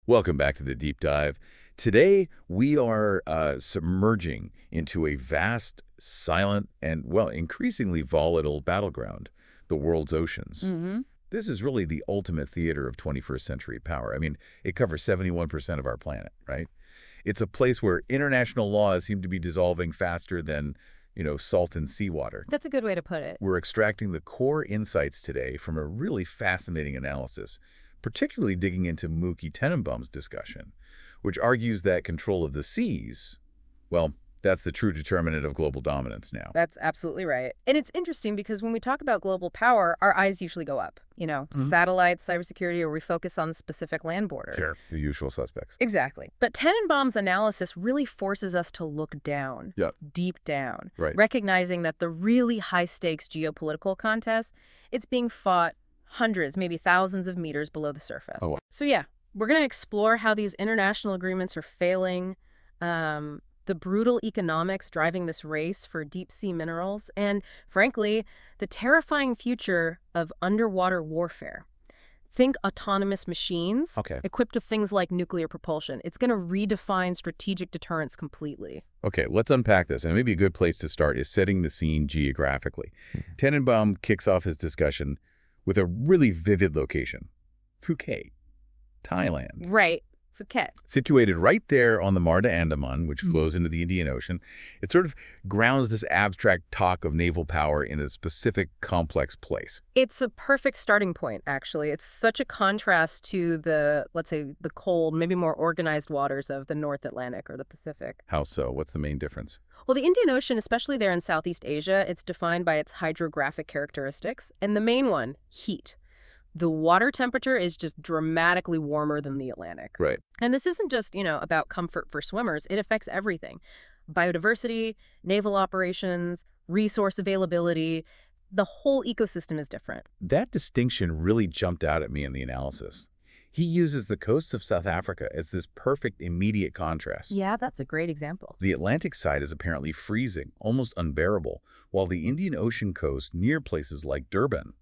Welcome back to the Deep Dive. Today, we are submerging into a vast, silent, and, well, increasingly volatile battleground, the world's oceans. hmm This is really the ultimate theater of 21st century power. I mean, it covers 71% of our planet, right? It's a place where international laws seem to be dissolving faster than, salt in seawater. That's a good way to put it. We're extracting the core insights today from a really fascinating analysis, particularly digging into Mookie Tenenbaum's discussion, which argues that control of the seas, well, that's the true determinant of global dominance now. That's absolutely right. And it's interesting because when we talk about global power, our eyes usually go up. Satellites, cybersecurity, or we focus on the specific land border. Sure. The usual suspects. Exactly. But Tenenbaum's analysis really forces us to look down, Yep. deep down, Right. recognizing that the really high-stakes geopolitical contest, it's being fought hundreds, maybe thousands of meters below the surface. Oh, wow. So yeah, we're going to explore how these international agreements are failing, the brutal economics driving this race for deep-sea minerals, and, frankly, the terrifying future of underwater warfare. Think autonomous machines Okay. equipped with things like nuclear propulsion. It's going to redefine strategic deterrence completely. Okay, let's unpack this. And maybe a good place to start is setting the scene geographically. Tenenbaum kicks off his discussion with a really vivid location, Phuket, Thailand. Right. Phuket. Situated right there on the Mar de Andaman, which flows into the Indian Ocean, it sort of grounds this abstract talk of naval power in a specific, complex place. It's a perfect starting point, actually. It's such a contrast to the, let's say, the cold, maybe more organized waters of the North Atlantic or the Pacific. How so? What's the main difference? Well, the Indian Ocean, especially there in Southeast Asia, it's defined by its hydrographic characteristics, and the main one, heat. The water temperature is just dramatically warmer than the Atlantic. Right. And this isn't just, about comfort for swimmers. It affects everything. Biodiversity, naval operations, resource availability. The whole ecosystem is different. That distinction really jumped out at me in the analysis. He uses the coasts of South Africa as this perfect immediate contrast. Yeah, that's a great example. The Atlantic side is apparently freezing, almost unbearable, while the Indian Ocean coast near places like Durban,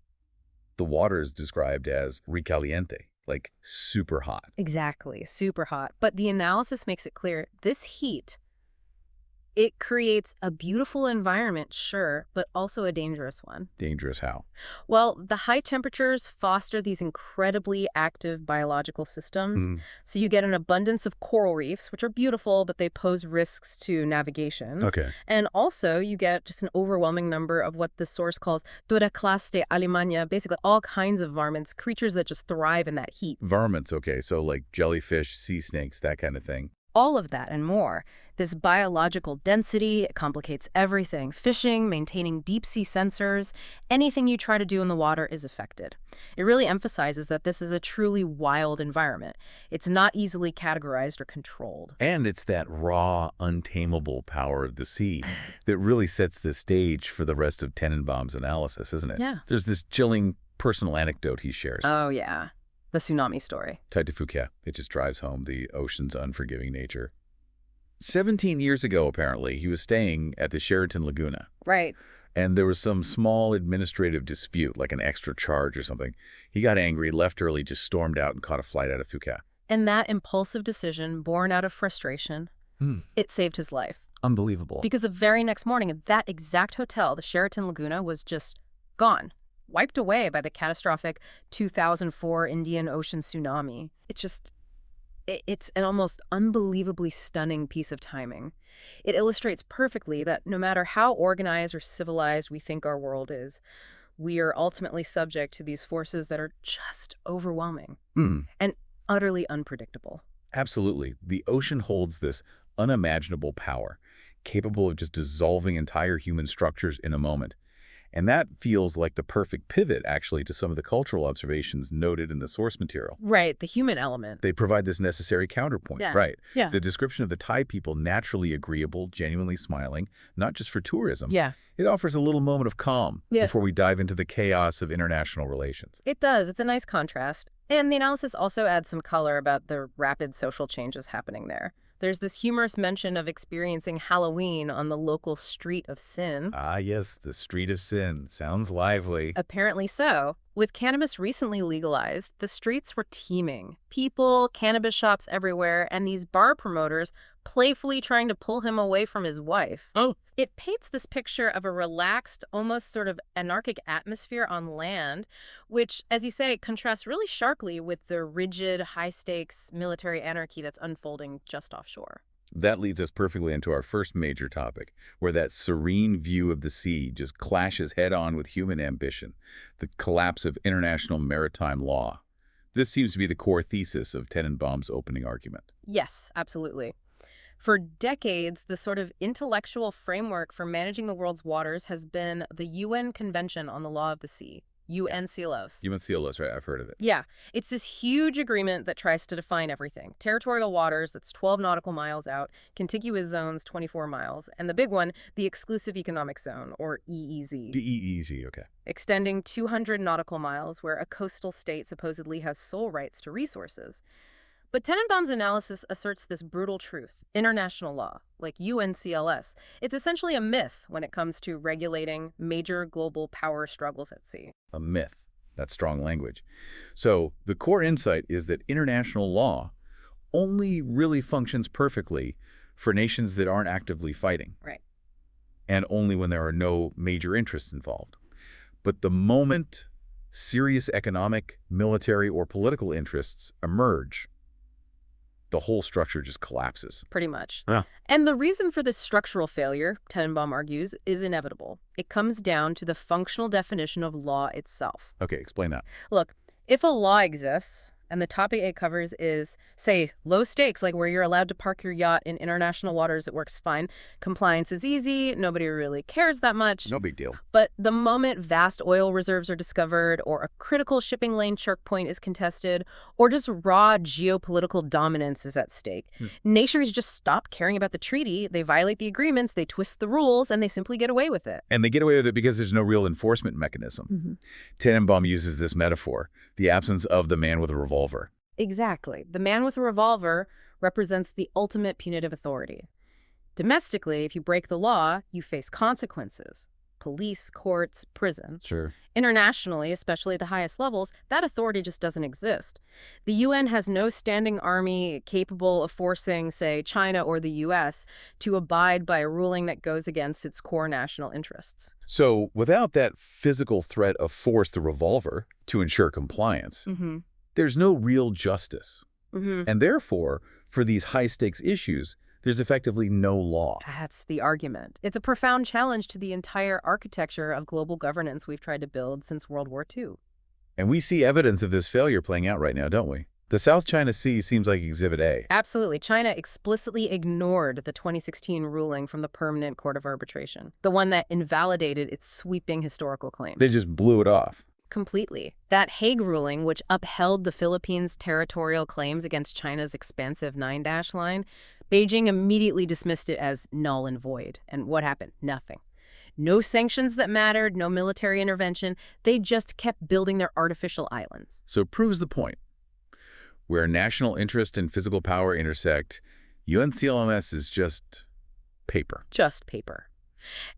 the water is described as recaliente, like super hot. Exactly, super hot. But the analysis makes it clear this heat, it creates a beautiful environment, sure, but also a dangerous one. Dangerous how? Well, the high temperatures foster these incredibly active biological systems. So you get an abundance of coral reefs, which are beautiful, but they pose risks to navigation. Okay. And also you get just an overwhelming number of what the source calls toda clase de alimaña, basically all kinds of varmints, creatures that just thrive in that heat. Varmints, okay, so like jellyfish, sea snakes, that kind of thing. All of that and more. This biological density, it complicates everything. Fishing, maintaining deep-sea sensors, anything you try to do in the water is affected. It really emphasizes that this is a truly wild environment. It's not easily categorized or controlled. And it's that raw, untamable power of the sea that really sets the stage for the rest of Tenenbaum's analysis, isn't it? Yeah. There's this chilling personal anecdote he shares. Oh, yeah. The tsunami story. Tied to Phuket. It just drives home the ocean's unforgiving nature. 17 years ago, apparently, he was staying at the Sheraton Laguna. Right. And there was some small administrative dispute, like an extra charge or something. He got angry, left early, just stormed out and caught a flight out of Phuket. And that impulsive decision, born out of frustration, it saved his life. Unbelievable. Because the very next morning, at that exact hotel, the Sheraton Laguna was just gone. Wiped away by the catastrophic 2004 Indian Ocean tsunami. It's an almost unbelievably stunning piece of timing. It illustrates perfectly that no matter how organized or civilized we think our world is, we are ultimately subject to these forces that are just overwhelming and utterly unpredictable. Absolutely. The ocean holds this unimaginable power, capable of just dissolving entire human structures in a moment. And that feels like the perfect pivot, actually, to some of the cultural observations noted in the source material. Right, the human element. They provide this necessary counterpoint, Yeah. right? Yeah. The description of the Thai people naturally agreeable, genuinely smiling, not just for tourism. Yeah. It offers a little moment of calm Yeah. before we dive into the chaos of international relations. It does. It's a nice contrast. And the analysis also adds some color about the rapid social changes happening there. There's this humorous mention of experiencing Halloween on the local Street of Sin. Ah, yes, the Street of Sin. Sounds lively. Apparently so. With cannabis recently legalized, the streets were teeming. People, cannabis shops everywhere, and these bar promoters playfully trying to pull him away from his wife. Oh. It paints this picture of a relaxed, almost sort of anarchic atmosphere on land, which, as you say, contrasts really sharply with the rigid, high-stakes military anarchy that's unfolding just offshore. That leads us perfectly into our first major topic, where that serene view of the sea just clashes head-on with human ambition, the collapse of international maritime law. This seems to be the core thesis of Tenenbaum's opening argument. Yes, absolutely. For decades, the sort of intellectual framework for managing the world's waters has been the UN Convention on the Law of the Sea, UNCLOS. UNCLOS, right? I've heard of it. Yeah, it's this huge agreement that tries to define everything. Territorial waters, that's 12 nautical miles out, contiguous zones, 24 miles, and the big one, the Exclusive Economic Zone, or EEZ. DEEZ, okay. Extending 200 nautical miles where a coastal state supposedly has sole rights to resources. But Tenenbaum's analysis asserts this brutal truth. International law, like UNCLS, it's essentially a myth when it comes to regulating major global power struggles at sea. A myth. That's strong language. So the core insight is that international law only really functions perfectly for nations that aren't actively fighting. Right. And only when there are no major interests involved. But the moment serious economic, military, or political interests emerge, the whole structure just collapses. Pretty much. Yeah. And the reason for this structural failure, Tenenbaum argues, is inevitable. It comes down to the functional definition of law itself. Okay, explain that. Look, if a law exists, and the topic it covers is, say, low stakes, like where you're allowed to park your yacht in international waters, it works fine. Compliance is easy. Nobody really cares that much. No big deal. But the moment vast oil reserves are discovered, or a critical shipping lane choke point is contested, or just raw geopolitical dominance is at stake, nations just stop caring about the treaty. They violate the agreements, they twist the rules, and they simply get away with it. And they get away with it because there's no real enforcement mechanism. Tenenbaum uses this metaphor, the absence of the man with a revolver. Exactly. The man with a revolver represents the ultimate punitive authority. Domestically, if you break the law, you face consequences. Police, courts, prison. Sure. Internationally, especially at the highest levels, that authority just doesn't exist. The UN has no standing army capable of forcing, say, China or the US to abide by a ruling that goes against its core national interests. So without that physical threat of force, the revolver, to ensure compliance, there's no real justice. And therefore, for these high-stakes issues, there's effectively no law. That's the argument. It's a profound challenge to the entire architecture of global governance we've tried to build since World War II. And we see evidence of this failure playing out right now, don't we? The South China Sea seems like Exhibit A. Absolutely. China explicitly ignored the 2016 ruling from the Permanent Court of Arbitration, the one that invalidated its sweeping historical claims. They just blew it off. Completely. That Hague ruling, which upheld the Philippines' territorial claims against China's expansive nine-dash line, Beijing immediately dismissed it as null and void. And what happened? Nothing. No sanctions that mattered, no military intervention. They just kept building their artificial islands. So it proves the point. Where national interest and physical power intersect, UNCLOS is just paper. Just paper.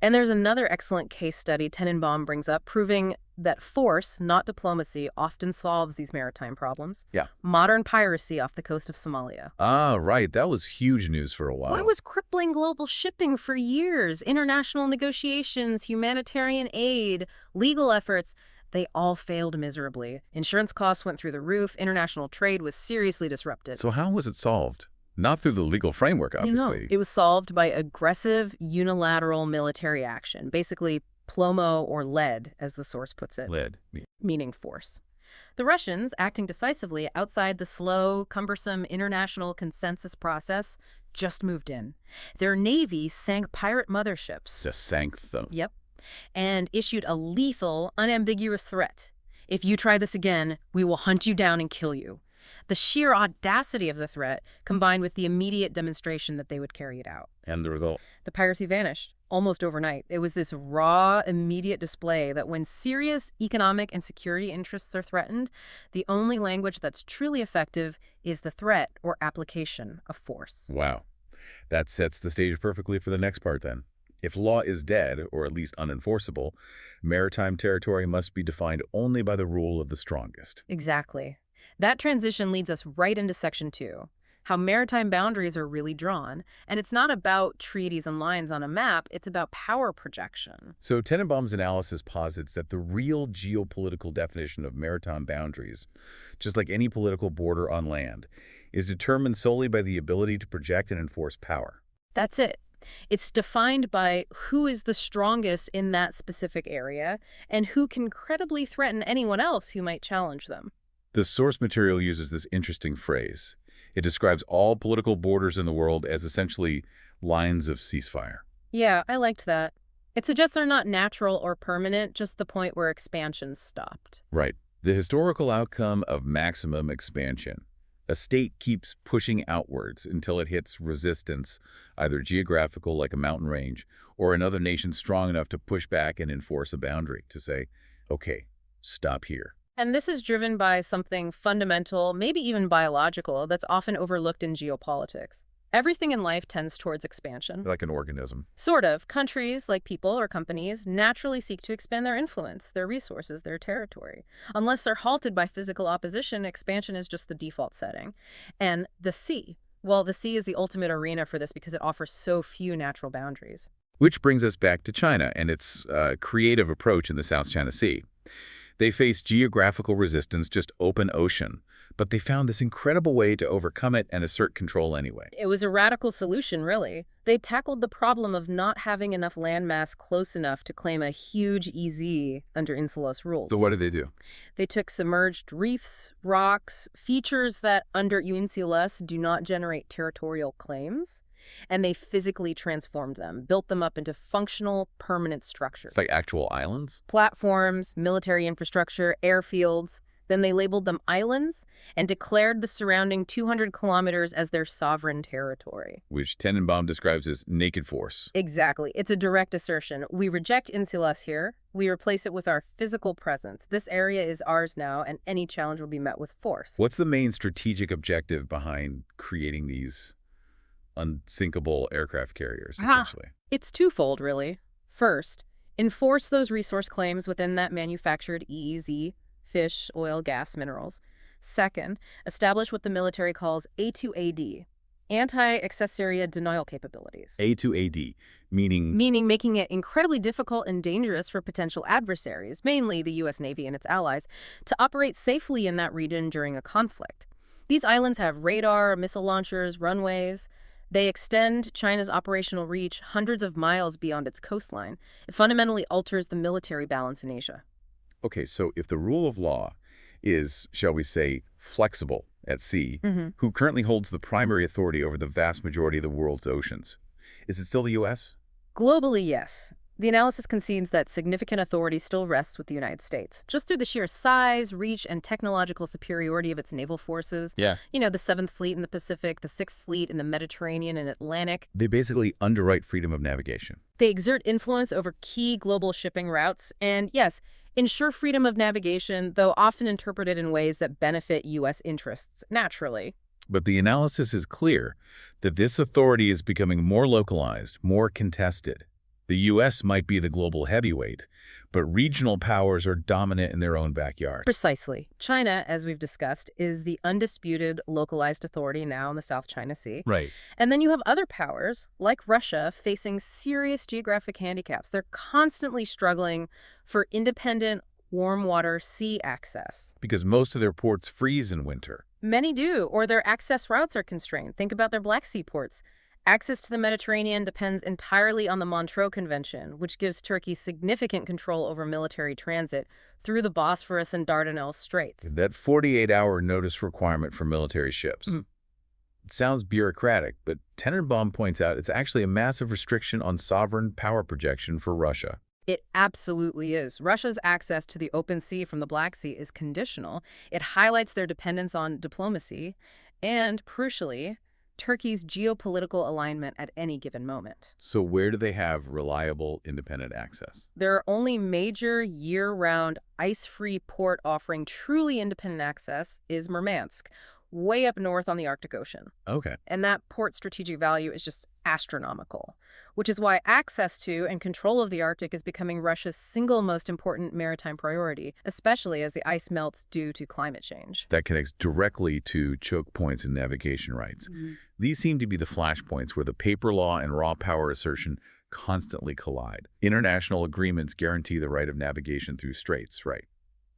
And there's another excellent case study Tenenbaum brings up, proving that force, not diplomacy, often solves these maritime problems. Yeah. Modern piracy off the coast of Somalia. Ah, right. That was huge news for a while. Well, it was crippling global shipping for years. International negotiations, humanitarian aid, legal efforts, they all failed miserably. Insurance costs went through the roof. International trade was seriously disrupted. So how was it solved? Not through the legal framework, obviously. No, it was solved by aggressive, unilateral military action. Basically, plomo or lead, as the source puts it. Lead. Meaning force. The Russians, acting decisively outside the slow, cumbersome international consensus process, just moved in. Their navy sank pirate motherships. Just sank them. Yep. And issued a lethal, unambiguous threat. If you try this again, we will hunt you down and kill you. The sheer audacity of the threat, combined with the immediate demonstration that they would carry it out. And the result? The piracy vanished, almost overnight. It was this raw, immediate display that when serious economic and security interests are threatened, the only language that's truly effective is the threat or application of force. Wow. That sets the stage perfectly for the next part, then. If law is dead, or at least unenforceable, maritime territory must be defined only by the rule of the strongest. Exactly. That transition leads us right into Section 2, how maritime boundaries are really drawn. And it's not about treaties and lines on a map, it's about power projection. So Tenenbaum's analysis posits that the real geopolitical definition of maritime boundaries, just like any political border on land, is determined solely by the ability to project and enforce power. That's it. It's defined by who is the strongest in that specific area and who can credibly threaten anyone else who might challenge them. The source material uses this interesting phrase. It describes all political borders in the world as essentially lines of ceasefire. Yeah, I liked that. It suggests they're not natural or permanent, just the point where expansion stopped. Right. The historical outcome of maximum expansion. A state keeps pushing outwards until it hits resistance, either geographical like a mountain range, or another nation strong enough to push back and enforce a boundary to say, okay, stop here. And this is driven by something fundamental, maybe even biological, that's often overlooked in geopolitics. Everything in life tends towards expansion. Like an organism. Sort of. Countries, like people or companies, naturally seek to expand their influence, their resources, their territory. Unless they're halted by physical opposition, expansion is just the default setting. And the sea. Well, the sea is the ultimate arena for this because it offers so few natural boundaries. Which brings us back to China and its creative approach in the South China Sea. They faced geographical resistance, just open ocean, but they found this incredible way to overcome it and assert control anyway. It was a radical solution, really. They tackled the problem of not having enough landmass close enough to claim a huge EZ under UNCLOS rules. So what did they do? They took submerged reefs, rocks, features that under UNCLOS do not generate territorial claims, and they physically transformed them, built them up into functional, permanent structures. It's like actual islands? Platforms, military infrastructure, airfields. Then they labeled them islands and declared the surrounding 200 kilometers as their sovereign territory. Which Tenenbaum describes as naked force. Exactly. It's a direct assertion. We reject UNCLOS here. We replace it with our physical presence. This area is ours now, and any challenge will be met with force. What's the main strategic objective behind creating these unsinkable aircraft carriers, essentially? It's twofold, really. First, enforce those resource claims within that manufactured EEZ, fish, oil, gas, minerals. Second, establish what the military calls A2AD, anti-accessoria denial capabilities. A2AD, meaning? Meaning making it incredibly difficult and dangerous for potential adversaries, mainly the U.S. Navy and its allies, to operate safely in that region during a conflict. These islands have radar, missile launchers, runways. They extend China's operational reach hundreds of miles beyond its coastline. It fundamentally alters the military balance in Asia. Okay, so if the rule of law is, shall we say, flexible at sea, who currently holds the primary authority over the vast majority of the world's oceans? Is it still the U.S.? Globally, yes. The analysis concedes that significant authority still rests with the United States, just through the sheer size, reach, and technological superiority of its naval forces. Yeah. You know, the 7th Fleet in the Pacific, the 6th Fleet in the Mediterranean and Atlantic. They basically underwrite freedom of navigation. They exert influence over key global shipping routes and, yes, ensure freedom of navigation, though often interpreted in ways that benefit U.S. interests, naturally. But the analysis is clear that this authority is becoming more localized, more contested. The U.S. might be the global heavyweight, but regional powers are dominant in their own backyard. Precisely. China, as we've discussed, is the undisputed localized authority now in the South China Sea. Right. And then you have other powers, like Russia, facing serious geographic handicaps. They're constantly struggling for independent, warm water sea access. Because most of their ports freeze in winter. Many do, or their access routes are constrained. Think about their Black Sea ports. Access to the Mediterranean depends entirely on the Montreux Convention, which gives Turkey significant control over military transit through the Bosphorus and Dardanelles Straits. That 48-hour notice requirement for military ships. It sounds bureaucratic, but Tenenbaum points out it's actually a massive restriction on sovereign power projection for Russia. It absolutely is. Russia's access to the open sea from the Black Sea is conditional. It highlights their dependence on diplomacy and, crucially, Turkey's geopolitical alignment at any given moment. So where do they have reliable, independent access? Their only major year-round ice-free port offering truly independent access is Murmansk, way up north on the Arctic Ocean. Okay. And that port strategic value is just astronomical, which is why access to and control of the Arctic is becoming Russia's single most important maritime priority, especially as the ice melts due to climate change. That connects directly to choke points and navigation rights. These seem to be the flashpoints where the paper law and raw power assertion constantly collide. International agreements guarantee the right of navigation through straits, right?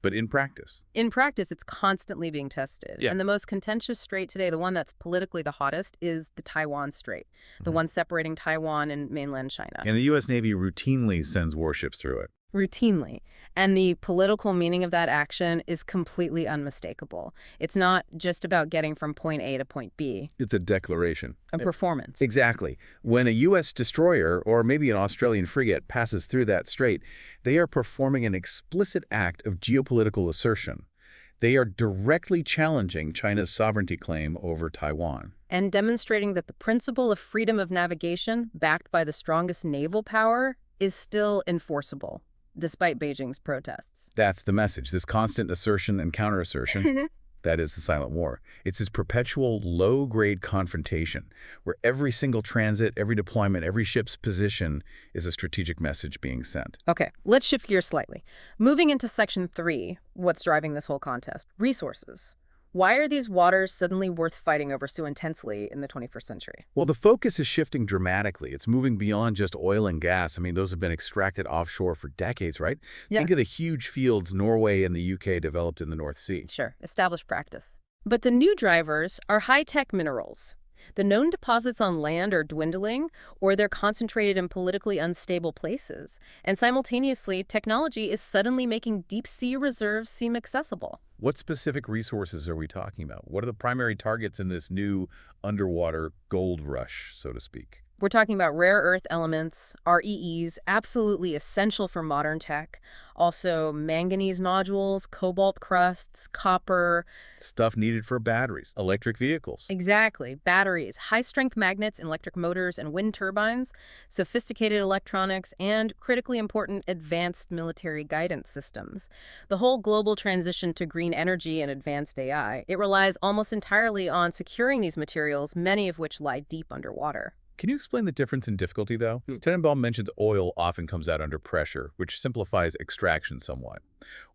But in practice? In practice, it's constantly being tested. Yeah. And the most contentious strait today, the one that's politically the hottest, is the Taiwan Strait, the one separating Taiwan and mainland China. And the U.S. Navy routinely sends warships through it. Routinely. And the political meaning of that action is completely unmistakable. It's not just about getting from point A to point B. It's a declaration. A performance. Exactly. When a U.S. destroyer or maybe an Australian frigate passes through that strait, they are performing an explicit act of geopolitical assertion. They are directly challenging China's sovereignty claim over Taiwan. And demonstrating that the principle of freedom of navigation, backed by the strongest naval power, is still enforceable, despite Beijing's protests. That's the message, this constant assertion and counter-assertion. That is the silent war. It's this perpetual low-grade confrontation where every single transit, every deployment, every ship's position is a strategic message being sent. Okay, let's shift gears slightly. Moving into Section 3, what's driving this whole contest? Resources. Why are these waters suddenly worth fighting over so intensely in the 21st century? Well, the focus is shifting dramatically. It's moving beyond just oil and gas. I mean, those have been extracted offshore for decades, right? Yeah. Think of the huge fields Norway and the UK developed in the North Sea. Sure, established practice. But the new drivers are high-tech minerals. The known deposits on land are dwindling, or they're concentrated in politically unstable places. And simultaneously, technology is suddenly making deep-sea reserves seem accessible. What specific resources are we talking about? What are the primary targets in this new underwater gold rush, so to speak? We're talking about rare earth elements, REEs, absolutely essential for modern tech. Also manganese nodules, cobalt crusts, copper. Stuff needed for batteries, electric vehicles. Exactly. Batteries, high-strength magnets in electric motors and wind turbines, sophisticated electronics, and critically important advanced military guidance systems. The whole global transition to green energy and advanced AI, it relies almost entirely on securing these materials, many of which lie deep underwater. Can you explain the difference in difficulty, though? Tenenbaum mentions oil often comes out under pressure, which simplifies extraction somewhat.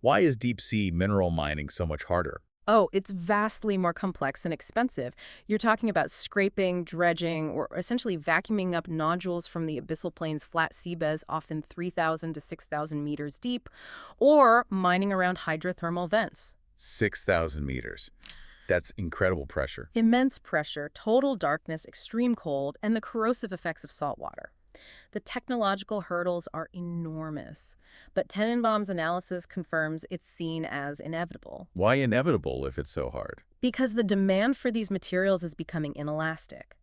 Why is deep-sea mineral mining so much harder? Oh, it's vastly more complex and expensive. You're talking about scraping, dredging, or essentially vacuuming up nodules from the abyssal plain's flat seabeds, often 3,000 to 6,000 meters deep, or mining around hydrothermal vents. 6,000 meters. That's incredible pressure. Immense pressure, total darkness, extreme cold, and the corrosive effects of salt water. The technological hurdles are enormous, but Tenenbaum's analysis confirms it's seen as inevitable. Why inevitable if it's so hard? Because the demand for these materials is becoming inelastic.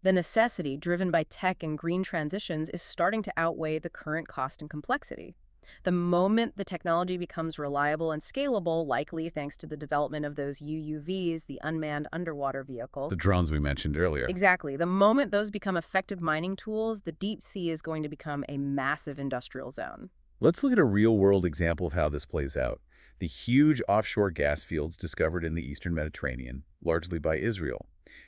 The necessity, driven by tech and green transitions, is starting to outweigh the current cost and complexity. The moment the technology becomes reliable and scalable, likely thanks to the development of those UUVs, the unmanned underwater vehicles. The drones we mentioned earlier. Exactly. The moment those become effective mining tools, the deep sea is going to become a massive industrial zone. Let's look at a real-world example of how this plays out. The huge offshore gas fields discovered in the eastern Mediterranean, largely by Israel.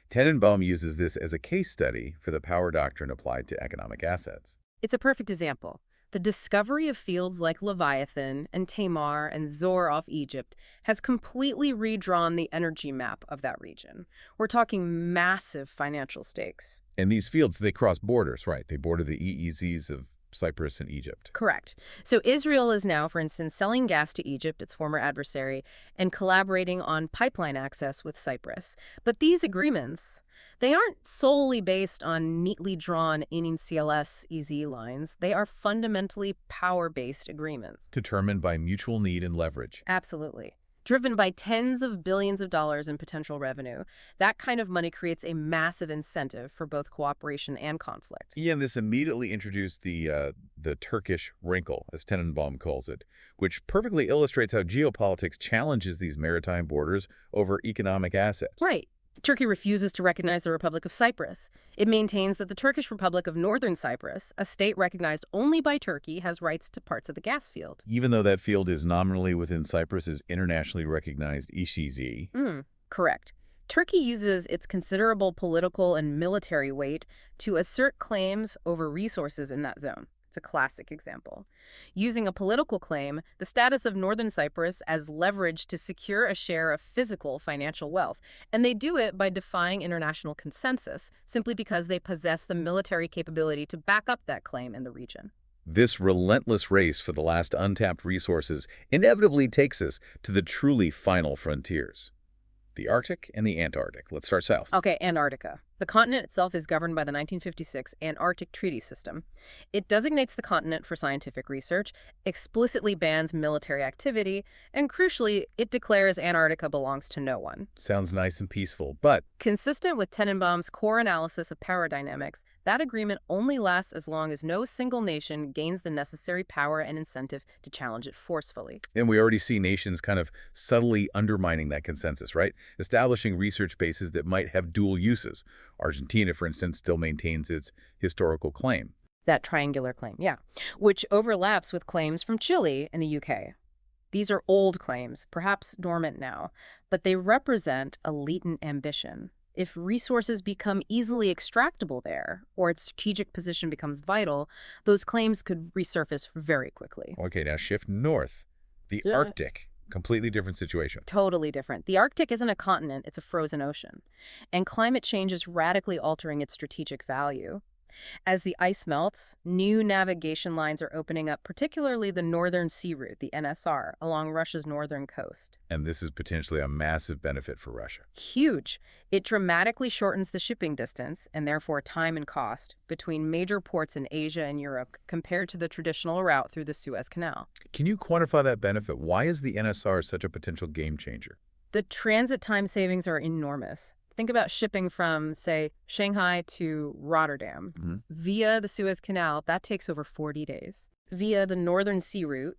Tenenbaum uses this as a case study for the power doctrine applied to economic assets. It's a perfect example. The discovery of fields like Leviathan and Tamar and Zohr off Egypt has completely redrawn the energy map of that region. We're talking massive financial stakes. And these fields, they cross borders, right? They border the EEZs of Cyprus and Egypt. Correct. So Israel is now, for instance, selling gas to Egypt, its former adversary, and collaborating on pipeline access with Cyprus. But these agreements, they aren't solely based on neatly drawn INCLS EZ lines. They are fundamentally power-based agreements. Determined by mutual need and leverage. Absolutely. Driven by tens of billions of dollars in potential revenue. That kind of money creates a massive incentive for both cooperation and conflict. Yeah, and this immediately introduced the Turkish wrinkle, as Tenenbaum calls it, which perfectly illustrates how geopolitics challenges these maritime borders over economic assets. Right. Turkey refuses to recognize the Republic of Cyprus. It maintains that the Turkish Republic of Northern Cyprus, a state recognized only by Turkey, has rights to parts of the gas field. Even though that field is nominally within Cyprus's internationally recognized ECZ. Correct. Turkey uses its considerable political and military weight to assert claims over resources in that zone. It's a classic example. Using a political claim, the status of Northern Cyprus as leverage to secure a share of physical financial wealth. And they do it by defying international consensus, simply because they possess the military capability to back up that claim in the region. This relentless race for the last untapped resources inevitably takes us to the truly final frontiers. The Arctic and the Antarctic. Let's start south. Okay, Antarctica. The continent itself is governed by the 1956 Antarctic Treaty System. It designates the continent for scientific research, explicitly bans military activity, and crucially, it declares Antarctica belongs to no one. Sounds nice and peaceful, but Consistent with Tenenbaum's core analysis of power dynamics, that agreement only lasts as long as no single nation gains the necessary power and incentive to challenge it forcefully. and we already see nations kind of subtly undermining that consensus, right? Establishing research bases that might have dual uses. Argentina, for instance, still maintains its historical claim. That triangular claim, yeah, which overlaps with claims from Chile and the UK. These are old claims, perhaps dormant now, but they represent a latent ambition. If resources become easily extractable there, or its strategic position becomes vital, those claims could resurface very quickly. Okay, now shift north. The Yeah. Arctic. Completely different situation. Totally different. The Arctic isn't a continent, it's a frozen ocean. And climate change is radically altering its strategic value. As the ice melts, new navigation lines are opening up, particularly the Northern Sea Route, the NSR, along Russia's northern coast. And this is potentially a massive benefit for Russia. Huge. It dramatically shortens the shipping distance, and therefore time and cost, between major ports in Asia and Europe compared to the traditional route through the Suez Canal. Can you quantify that benefit? Why is the NSR such a potential game changer? The transit time savings are enormous. Think about shipping from, say, Shanghai to Rotterdam. Mhm. Via the Suez Canal, that takes over 40 days. Via the Northern Sea Route,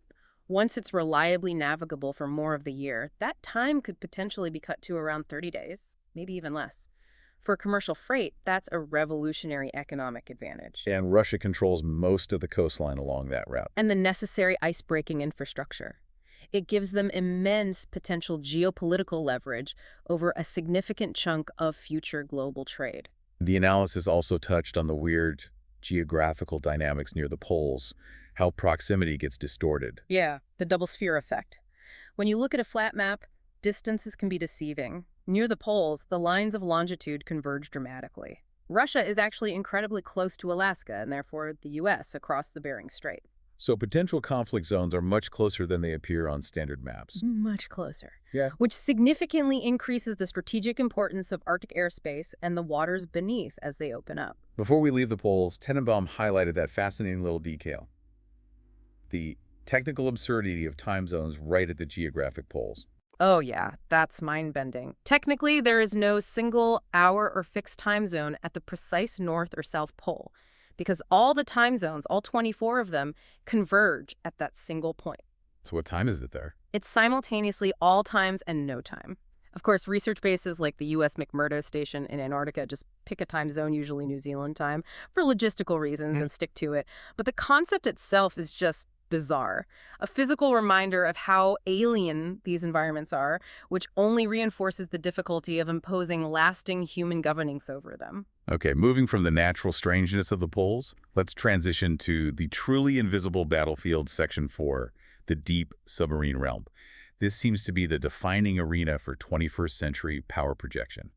once it's reliably navigable for more of the year, that time could potentially be cut to around 30 days, maybe even less. For commercial freight, that's a revolutionary economic advantage. And Russia controls most of the coastline along that route. And the necessary ice-breaking infrastructure. It gives them immense potential geopolitical leverage over a significant chunk of future global trade. The analysis also touched on the weird geographical dynamics near the poles, how proximity gets distorted. Yeah, the double sphere effect. When you look at a flat map, distances can be deceiving. Near the poles, the lines of longitude converge dramatically. Russia is actually incredibly close to Alaska and therefore the U.S. across the Bering Strait. So potential conflict zones are much closer than they appear on standard maps. Much closer. Yeah. Which significantly increases the strategic importance of Arctic airspace and the waters beneath as they open up. Before we leave the poles, Tenenbaum highlighted that fascinating little detail. The technical absurdity of time zones right at the geographic poles. Oh yeah, that's mind-bending. Technically, there is no single hour or fixed time zone at the precise north or south pole, because all the time zones, all 24 of them, converge at that single point. So what time is it there? It's simultaneously all times and no time. Of course, research bases like the U.S. McMurdo Station in Antarctica just pick a time zone, usually New Zealand time, for logistical reasons and stick to it. But the concept itself is just bizarre. A physical reminder of how alien these environments are, which only reinforces the difficulty of imposing lasting human governance over them. Okay, moving from the natural strangeness of the poles, let's transition to the truly invisible battlefield, Section 4, the deep submarine realm. This seems to be the defining arena for 21st century power projection.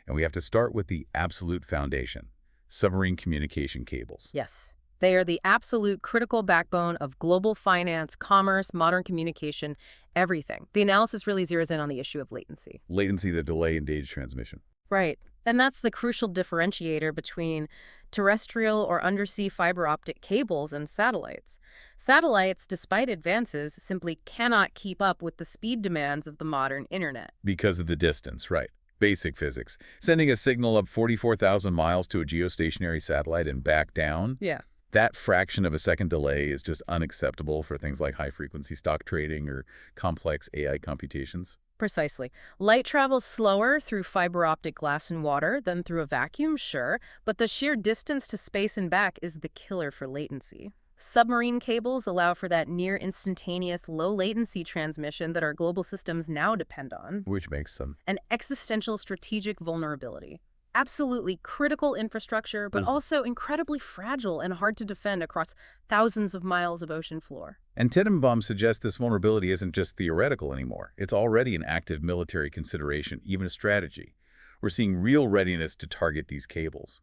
And we have to start with the absolute foundation, submarine communication cables. Yes. They are the absolute critical backbone of global finance, commerce, modern communication, everything. The analysis really zeroes in on the issue of latency. Latency, the delay in data transmission. Right. And that's the crucial differentiator between terrestrial or undersea fiber optic cables and satellites. Satellites, despite advances, simply cannot keep up with the speed demands of the modern internet. Because of the distance, right. Basic physics. Sending a signal up 44,000 miles to a geostationary satellite and back down. Yeah. That fraction of a second delay is just unacceptable for things like high-frequency stock trading or complex AI computations. Precisely. Light travels slower through fiber optic glass and water than through a vacuum, sure, but the sheer distance to space and back is the killer for latency. Submarine cables allow for that near instantaneous, low latency transmission that our global systems now depend on. Which makes them. An existential strategic vulnerability. Absolutely critical infrastructure, but also incredibly fragile and hard to defend across thousands of miles of ocean floor. And Tenenbaum suggests this vulnerability isn't just theoretical anymore. It's already an active military consideration, even a strategy. We're seeing real readiness to target these cables.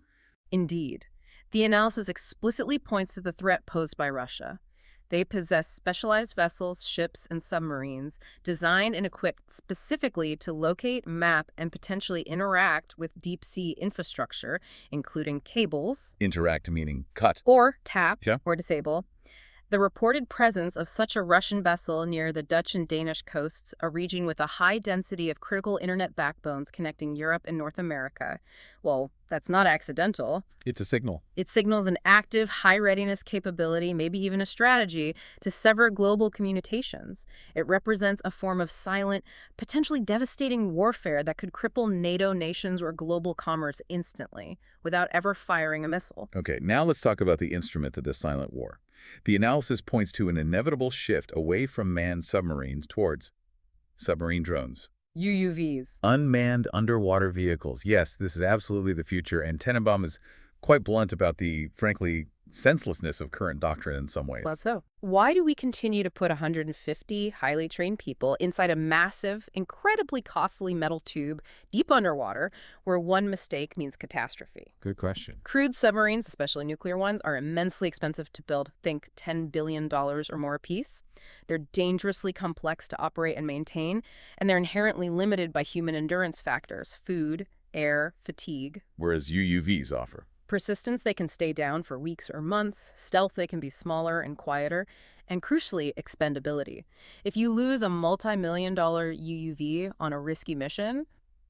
Indeed. The analysis explicitly points to the threat posed by Russia. They possess specialized vessels, ships, and submarines designed and equipped specifically to locate, map, and potentially interact with deep-sea infrastructure, including cables, Interact meaning cut. or tap, Yeah. or disable. The reported presence of such a Russian vessel near the Dutch and Danish coasts, a region with a high density of critical internet backbones connecting Europe and North America, well, that's not accidental. It's a signal. It signals an active, high-readiness capability, maybe even a strategy, to sever global communications. It represents a form of silent, potentially devastating warfare that could cripple NATO nations or global commerce instantly, without ever firing a missile. Okay, now let's talk about the instrument of this silent war. The analysis points to an inevitable shift away from manned submarines towards submarine drones. UUVs. Unmanned underwater vehicles. Yes, this is absolutely the future, and Tenenbaum is quite blunt about the, frankly, senselessness of current doctrine in some ways. Well, so why do we continue to put 150 highly trained people inside a massive, incredibly costly metal tube deep underwater where one mistake means catastrophe? Good question. Crude submarines, especially nuclear ones, are immensely expensive to build. Think $10 billion or more apiece. They're dangerously complex to operate and maintain, and they're inherently limited by human endurance factors: food, air, fatigue. Whereas UUVs offer. Persistence, they can stay down for weeks or months. Stealth, they can be smaller and quieter. And crucially, expendability. If you lose a multi-million-dollar UUV on a risky mission,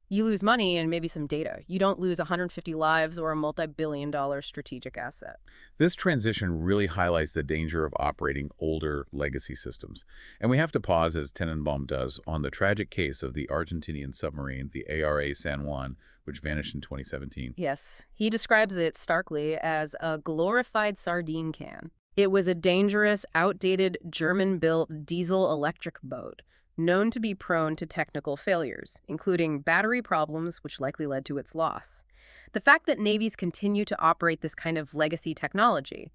you lose money and maybe some data. You don't lose 150 lives or a multi-billion-dollar strategic asset. This transition really highlights the danger of operating older legacy systems. And we have to pause, as Tenenbaum does, on the tragic case of the Argentinian submarine, the ARA San Juan, which vanished in 2017. Yes, he describes it starkly as a glorified sardine can. It was a dangerous, outdated, German-built diesel-electric boat, known to be prone to technical failures, including battery problems, which likely led to its loss. The fact that navies continue to operate this kind of legacy technology,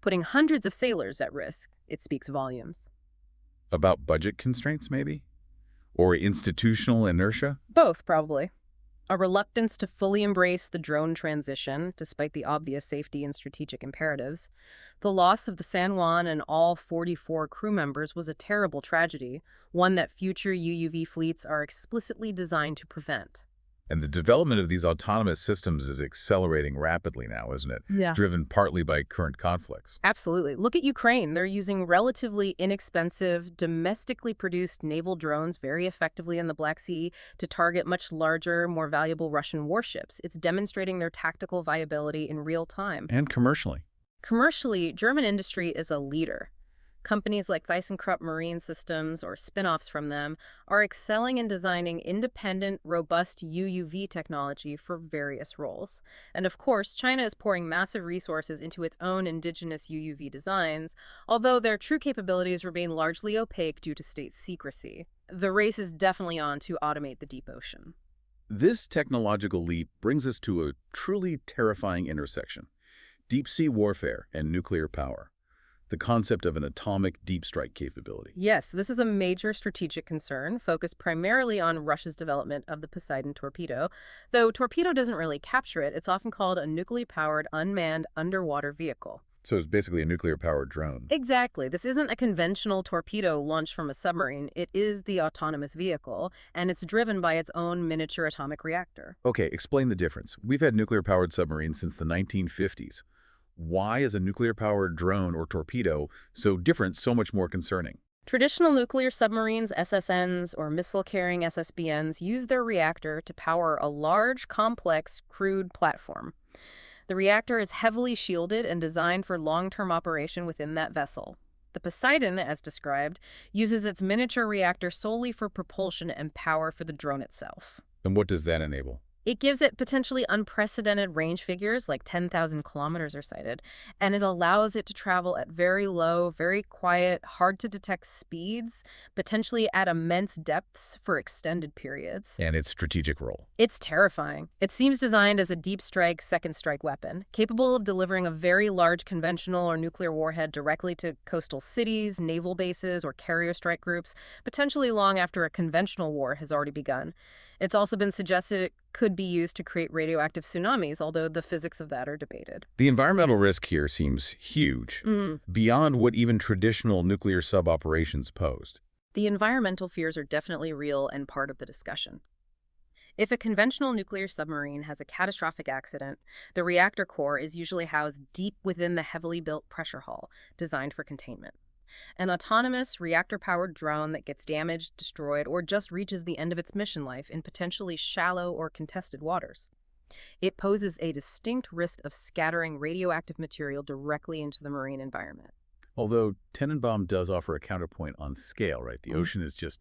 putting hundreds of sailors at risk, it speaks volumes. About budget constraints, maybe? Or institutional inertia? Both, probably. A reluctance to fully embrace the drone transition, despite the obvious safety and strategic imperatives. The loss of the San Juan and all 44 crew members was a terrible tragedy, one that future UUV fleets are explicitly designed to prevent. And the development of these autonomous systems is accelerating rapidly now, isn't it? Yeah. Driven partly by current conflicts. Absolutely. Look at Ukraine. They're using relatively inexpensive, domestically produced naval drones very effectively in the Black Sea to target much larger, more valuable Russian warships. It's demonstrating their tactical viability in real time. And commercially. Commercially, German industry is a leader. Companies like ThyssenKrupp Marine Systems, or spin-offs from them, are excelling in designing independent, robust UUV technology for various roles. And of course, China is pouring massive resources into its own indigenous UUV designs, although their true capabilities remain largely opaque due to state secrecy. The race is definitely on to automate the deep ocean. This technological leap brings us to a truly terrifying intersection: deep-sea warfare and nuclear power. The concept of an atomic deep strike capability. Yes, this is a major strategic concern, focused primarily on Russia's development of the Poseidon torpedo. Though torpedo doesn't really capture it, it's often called a nuclear-powered unmanned underwater vehicle. So it's basically a nuclear-powered drone. Exactly. This isn't a conventional torpedo launched from a submarine. It is the autonomous vehicle, and it's driven by its own miniature atomic reactor. Okay, explain the difference. We've had nuclear-powered submarines since the 1950s. Why is a nuclear-powered drone or torpedo so different, so much more concerning? Traditional nuclear submarines, SSNs, or missile-carrying SSBNs use their reactor to power a large, complex, crewed platform. The reactor is heavily shielded and designed for long-term operation within that vessel. The Poseidon, as described, uses its miniature reactor solely for propulsion and power for the drone itself. And what does that enable? It gives it potentially unprecedented range figures, like 10,000 kilometers are cited, and it allows it to travel at very low, very quiet, hard to detect speeds, potentially at immense depths for extended periods. And its strategic role. It's terrifying. It seems designed as a deep strike, second strike weapon, capable of delivering a very large conventional or nuclear warhead directly to coastal cities, naval bases, or carrier strike groups, potentially long after a conventional war has already begun. It's also been suggested it could be used to create radioactive tsunamis, although the physics of that are debated. The environmental risk here seems huge, beyond what even traditional nuclear sub-operations posed. The environmental fears are definitely real and part of the discussion. If a conventional nuclear submarine has a catastrophic accident, the reactor core is usually housed deep within the heavily built pressure hull, designed for containment. An autonomous, reactor-powered drone that gets damaged, destroyed, or just reaches the end of its mission life in potentially shallow or contested waters. It poses a distinct risk of scattering radioactive material directly into the marine environment. Although Tenenbaum does offer a counterpoint on scale, right? The ocean is just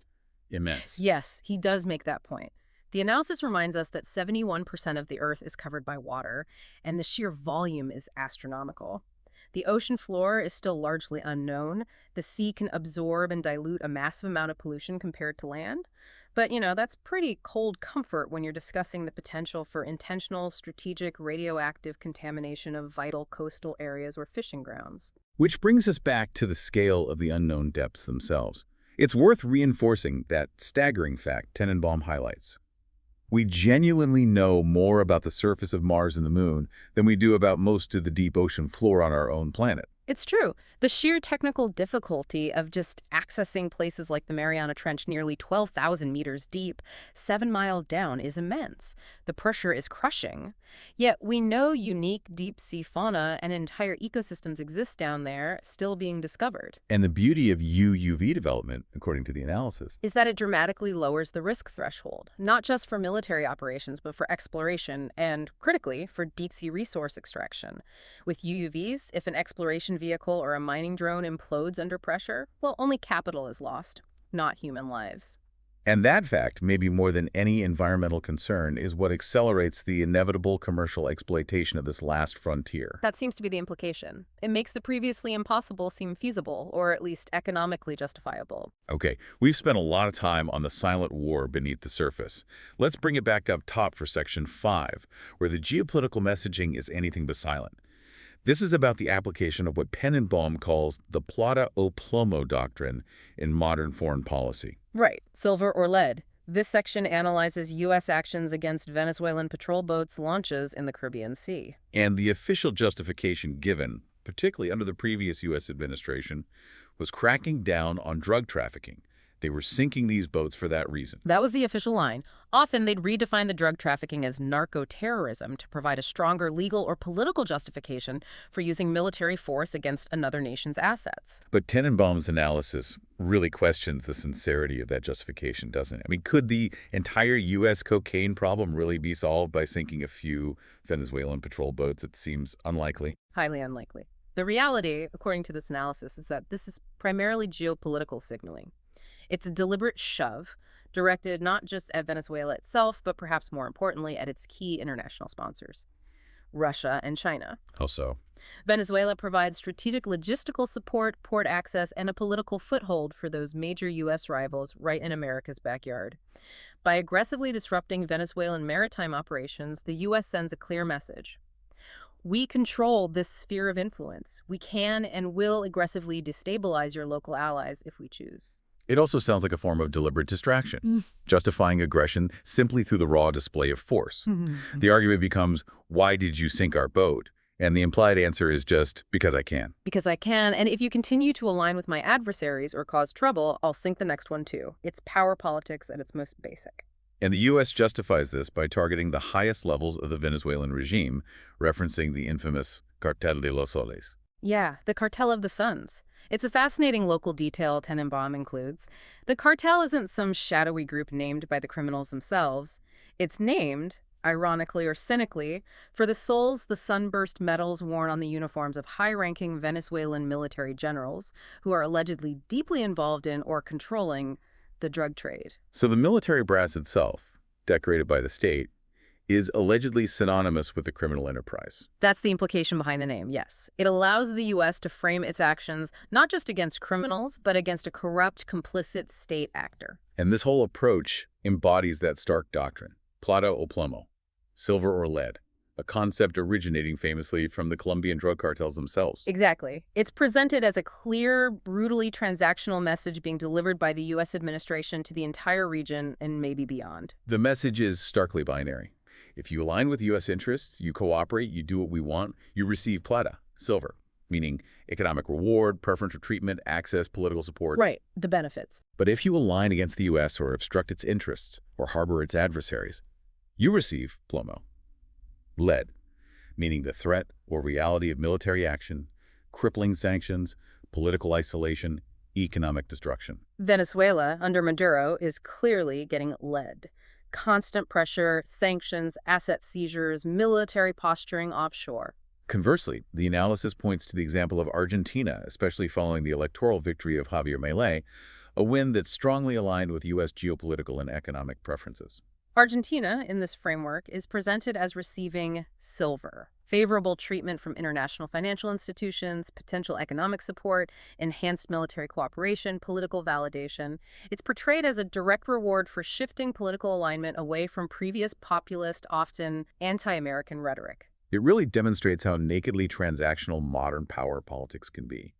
immense. Yes, he does make that point. The analysis reminds us that 71% of the Earth is covered by water, and the sheer volume is astronomical. The ocean floor is still largely unknown. The sea can absorb and dilute a massive amount of pollution compared to land. But, that's pretty cold comfort when you're discussing the potential for intentional, strategic radioactive contamination of vital coastal areas or fishing grounds. Which brings us back to the scale of the unknown depths themselves. It's worth reinforcing that staggering fact Tenenbaum highlights. We genuinely know more about the surface of Mars and the Moon than we do about most of the deep ocean floor on our own planet. It's true. The sheer technical difficulty of just accessing places like the Mariana Trench nearly 12,000 meters deep, 7 miles down, is immense. The pressure is crushing. Yet we know unique deep-sea fauna and entire ecosystems exist down there, still being discovered. And the beauty of UUV development, according to the analysis, Is that it dramatically lowers the risk threshold, not just for military operations, but for exploration and, critically, for deep-sea resource extraction. With UUVs, if an exploration vehicle or a mining drone implodes under pressure, well, only capital is lost, not human lives. and that fact, maybe more than any environmental concern, is what accelerates the inevitable commercial exploitation of this last frontier. That seems to be the implication. It makes the previously impossible seem feasible, or at least economically justifiable. Okay, we've spent a lot of time on the silent war beneath the surface. Let's bring it back up top for Section 5, where the geopolitical messaging is anything but silent. This is about the application of what Tenenbaum calls the plata o plomo doctrine in modern foreign policy. Right, silver or lead. This section analyzes U.S. actions against Venezuelan patrol boats' launches in the Caribbean Sea. And the official justification given, particularly under the previous U.S. administration, was cracking down on drug trafficking. They were sinking these boats for that reason. That was the official line. Often they'd redefine the drug trafficking as narco-terrorism to provide a stronger legal or political justification for using military force against another nation's assets. But Tenenbaum's analysis really questions the sincerity of that justification, doesn't it? I mean, could the entire U.S. cocaine problem really be solved by sinking a few Venezuelan patrol boats? It seems unlikely. Highly unlikely. The reality, according to this analysis, is that this is primarily geopolitical signaling. It's a deliberate shove, directed not just at Venezuela itself, but perhaps more importantly at its key international sponsors, Russia and China. How so? Venezuela provides strategic logistical support, port access, and a political foothold for those major U.S. rivals right in America's backyard. By aggressively disrupting Venezuelan maritime operations, the U.S. sends a clear message. We control this sphere of influence. We can and will aggressively destabilize your local allies if we choose. It also sounds like a form of deliberate distraction, justifying aggression simply through the raw display of force. The argument becomes, why did you sink our boat? And the implied answer is just, because I can. Because I can, and if you continue to align with my adversaries or cause trouble, I'll sink the next one too. It's power politics at its most basic. And the U.S. justifies this by targeting the highest levels of the Venezuelan regime, referencing the infamous Cartel de los Soles. Yeah, the Cartel of the Suns. It's a fascinating local detail Tenenbaum includes. The cartel isn't some shadowy group named by the criminals themselves. It's named, ironically or cynically, for the souls the sunburst medals worn on the uniforms of high-ranking Venezuelan military generals who are allegedly deeply involved in or controlling the drug trade. So the military brass itself, decorated by the state, is allegedly synonymous with a criminal enterprise. That's the implication behind the name, yes. It allows the U.S. to frame its actions not just against criminals, but against a corrupt, complicit state actor. And this whole approach embodies that stark doctrine, plata o plomo, silver or lead, a concept originating famously from the Colombian drug cartels themselves. Exactly. It's presented as a clear, brutally transactional message being delivered by the U.S. administration to the entire region and maybe beyond. The message is starkly binary. If you align with U.S. interests, you cooperate, you do what we want, you receive plata, silver, meaning economic reward, preferential treatment, access, political support. Right, the benefits. But if you align against the U.S. or obstruct its interests or harbor its adversaries, you receive plomo, lead, meaning the threat or reality of military action, crippling sanctions, political isolation, economic destruction. Venezuela, under Maduro, is clearly getting lead. Constant pressure, sanctions, asset seizures, military posturing offshore. Conversely, the analysis points to the example of Argentina, especially following the electoral victory of Javier Milei, a win that's strongly aligned with U.S. geopolitical and economic preferences. Argentina, in this framework, is presented as receiving silver, favorable treatment from international financial institutions, potential economic support, enhanced military cooperation, political validation. It's portrayed as a direct reward for shifting political alignment away from previous populist, often anti-American rhetoric. It really demonstrates how nakedly transactional modern power politics can be.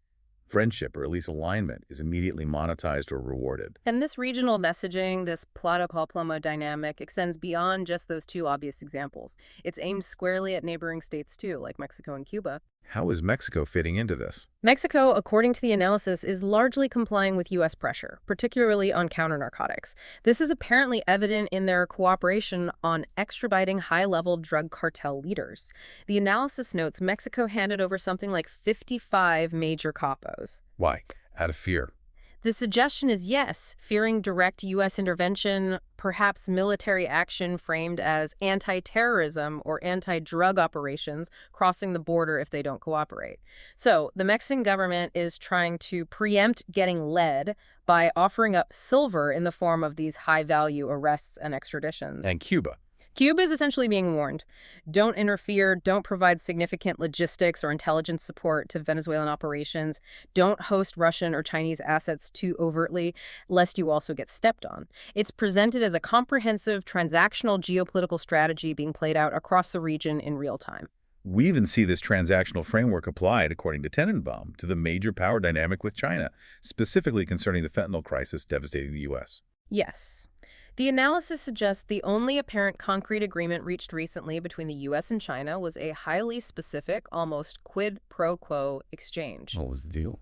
Friendship, or at least alignment, is immediately monetized or rewarded. And this regional messaging, this plata-plomo dynamic, extends beyond just those two obvious examples. It's aimed squarely at neighboring states too, like Mexico and Cuba. How is Mexico fitting into this? Mexico, according to the analysis, is largely complying with U.S. pressure, particularly on counter-narcotics. This is apparently evident in their cooperation on extraditing high-level drug cartel leaders. The analysis notes Mexico handed over something like 55 major capos. Why? Out of fear. The suggestion is yes, fearing direct U.S. intervention, perhaps military action framed as anti-terrorism or anti-drug operations crossing the border if they don't cooperate. So the Mexican government is trying to preempt getting lead by offering up silver in the form of these high-value arrests and extraditions. And Cuba. Cuba is essentially being warned. Don't interfere, don't provide significant logistics or intelligence support to Venezuelan operations, don't host Russian or Chinese assets too overtly, lest you also get stepped on. It's presented as a comprehensive transactional geopolitical strategy being played out across the region in real time. We even see this transactional framework applied, according to Tenenbaum, to the major power dynamic with China, specifically concerning the fentanyl crisis devastating the U.S. Yes. The analysis suggests the only apparent concrete agreement reached recently between the U.S. and China was a highly specific, almost quid pro quo exchange. What was the deal?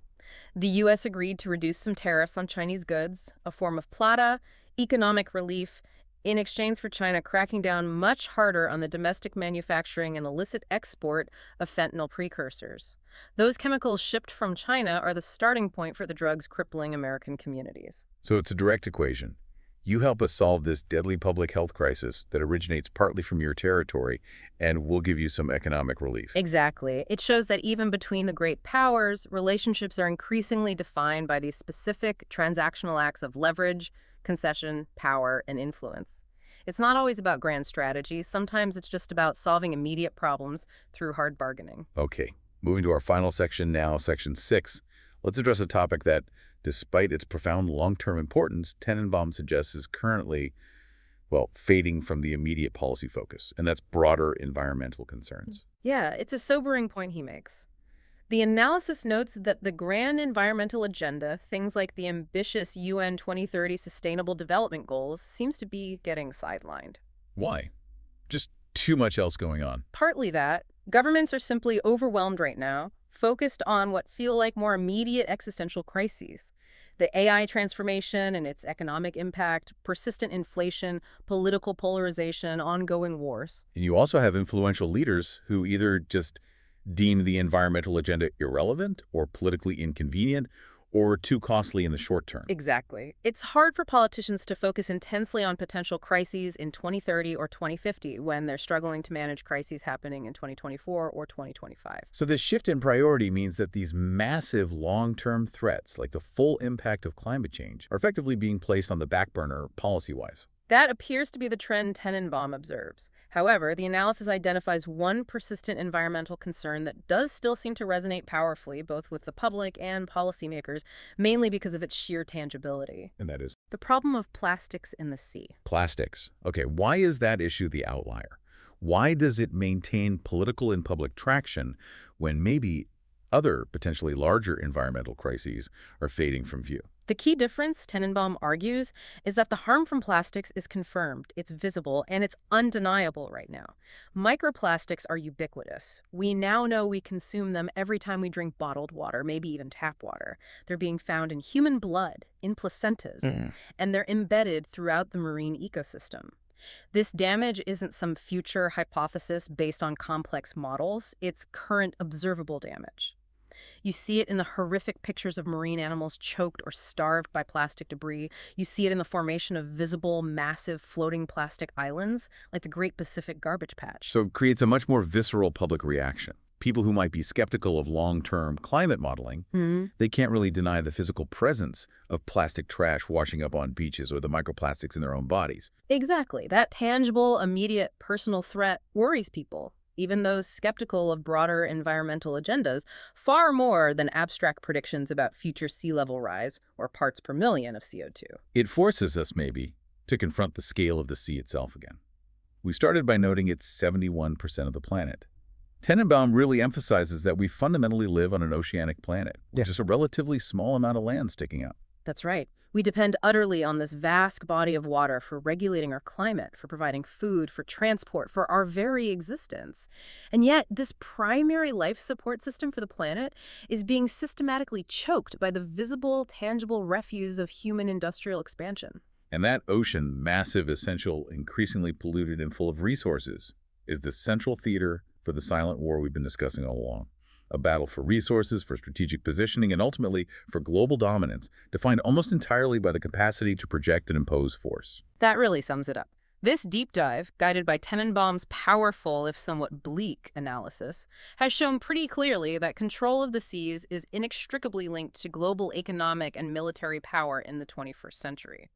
The U.S. agreed to reduce some tariffs on Chinese goods, a form of plata, economic relief, in exchange for China cracking down much harder on the domestic manufacturing and illicit export of fentanyl precursors. Those chemicals shipped from China are the starting point for the drugs crippling American communities. So it's a direct equation. You help us solve this deadly public health crisis that originates partly from your territory, and we'll give you some economic relief. Exactly. It shows that even between the great powers, relationships are increasingly defined by these specific transactional acts of leverage, concession, power, and influence. It's not always about grand strategies. Sometimes it's just about solving immediate problems through hard bargaining. Okay, moving to our final section now, section 6. Let's address a topic that, despite its profound long-term importance, Tenenbaum suggests is currently, well, fading from the immediate policy focus, and that's broader environmental concerns. Yeah, it's a sobering point he makes. The analysis notes that the grand environmental agenda, things like the ambitious UN 2030 Sustainable Development Goals, seems to be getting sidelined. Why? Just too much else going on. Partly that. Governments are simply overwhelmed right now, focused on what feel like more immediate existential crises. The AI transformation and its economic impact, persistent inflation, political polarization, ongoing wars. And you also have influential leaders who either just deem the environmental agenda irrelevant or politically inconvenient or too costly in the short term. Exactly. It's hard for politicians to focus intensely on potential crises in 2030 or 2050 when they're struggling to manage crises happening in 2024 or 2025. So this shift in priority means that these massive long-term threats, like the full impact of climate change, are effectively being placed on the back burner policy-wise. That appears to be the trend Tenenbaum observes. However, the analysis identifies one persistent environmental concern that does still seem to resonate powerfully, both with the public and policymakers, mainly because of its sheer tangibility. And that is The problem of plastics in the sea. plastics. Okay, why is that issue the outlier? Why does it maintain political and public traction when maybe other potentially larger environmental crises are fading from view? The key difference, Tenenbaum argues, is that the harm from plastics is confirmed, it's visible, and it's undeniable right now. Microplastics are ubiquitous. We now know we consume them every time we drink bottled water, maybe even tap water. They're being found in human blood, in placentas, and they're embedded throughout the marine ecosystem. This damage isn't some future hypothesis based on complex models, it's current observable damage. You see it in the horrific pictures of marine animals choked or starved by plastic debris. You see it in the formation of visible, massive floating plastic islands, like the Great Pacific Garbage Patch. So it creates a much more visceral public reaction. People who might be skeptical of long-term climate modeling, they can't really deny the physical presence of plastic trash washing up on beaches or the microplastics in their own bodies. Exactly. That tangible, immediate, personal threat worries people, even those skeptical of broader environmental agendas, far more than abstract predictions about future sea level rise or parts per million of CO2. It forces us, maybe, to confront the scale of the sea itself again. We started by noting it's 71% of the planet. Tenenbaum really emphasizes that we fundamentally live on an oceanic planet, with just a relatively small amount of land sticking out. That's right. We depend utterly on this vast body of water for regulating our climate, for providing food, for transport, for our very existence. And yet, this primary life support system for the planet is being systematically choked by the visible, tangible refuse of human industrial expansion. And that ocean, massive, essential, increasingly polluted, and full of resources, is the central theater for the silent war we've been discussing all along. A battle for resources, for strategic positioning, and ultimately for global dominance, defined almost entirely by the capacity to project and impose force. That really sums it up. This deep dive, guided by Tenenbaum's powerful, if somewhat bleak, analysis, has shown pretty clearly that control of the seas is inextricably linked to global economic and military power in the 21st century.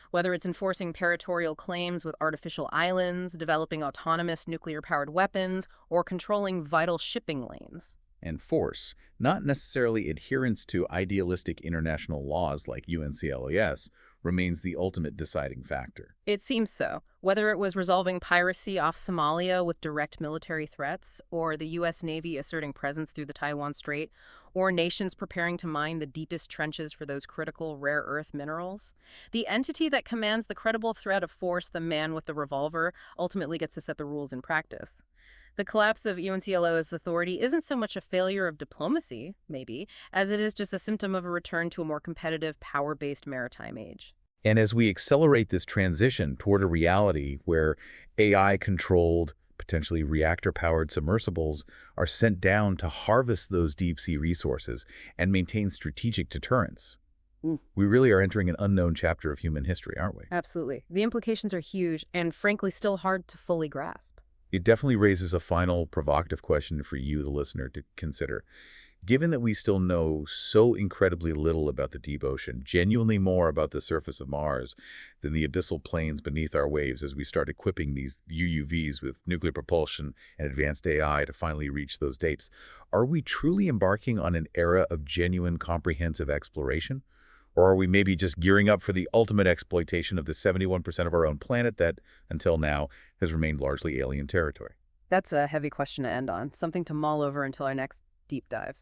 Whether it's enforcing territorial claims with artificial islands, developing autonomous nuclear-powered weapons, or controlling vital shipping lanes. And force, not necessarily adherence to idealistic international laws like UNCLOS, remains the ultimate deciding factor. It seems so. Whether it was resolving piracy off Somalia with direct military threats, or the U.S. Navy asserting presence through the Taiwan Strait, or nations preparing to mine the deepest trenches for those critical rare earth minerals, the entity that commands the credible threat of force, the man with the revolver, ultimately gets to set the rules in practice. The collapse of UNCLO's authority isn't so much a failure of diplomacy, maybe, as it is just a symptom of a return to a more competitive, power-based maritime age. And as we accelerate this transition toward a reality where AI-controlled, potentially reactor-powered submersibles are sent down to harvest those deep-sea resources and maintain strategic deterrence, we really are entering an unknown chapter of human history, aren't we? Absolutely. The implications are huge and, frankly, still hard to fully grasp. It definitely raises a final provocative question for you, the listener, to consider. Given that we still know so incredibly little about the deep ocean, genuinely more about the surface of Mars than the abyssal plains beneath our waves as we start equipping these UUVs with nuclear propulsion and advanced AI to finally reach those depths, are we truly embarking on an era of genuine comprehensive exploration? Or are we maybe just gearing up for the ultimate exploitation of the 71% of our own planet that, until now, has remained largely alien territory? That's a heavy question to end on, something to mull over until our next deep dive.